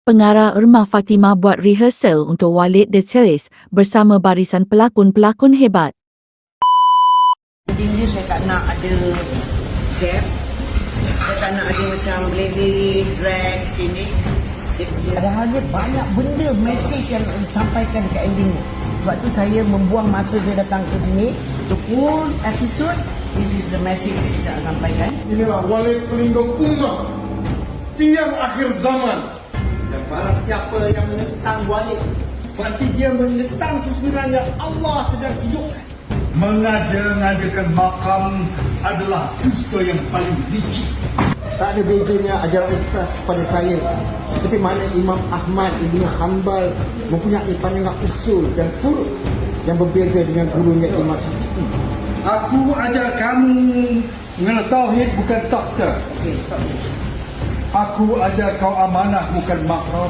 Pengarah Irma Fatimah buat rehearsal untuk Walid The Series bersama barisan pelakon-pelakon hebat. Intinya saya tak nak ada gap. Saya tak nak ada macam belih-belih, drag sini. Ada banyak benda, mesej yang disampaikan dekat ending ni. Sebab tu saya membuang masa saya datang ke sini. The full episode, this is the message yang saya nak sampaikan. Inilah Walid pelindung ummah, tiang akhir zaman. Dan barang siapa yang menentang Walid, berarti dia menentang susunan yang Allah sedang hidupkan. Mengada-ngadakan makam adalah dusta yang paling licik. Tak ada bezanya ajaran ustaz kepada saya. Seperti mana Imam Ahmad Ibn Hanbal mempunyai pandangan usul dan furu yang berbeza dengan gurunya Imam Syafi'i. Aku ajar kamu mengenal tauhid bukan takhta. Aku ajar kau amanah bukan makam.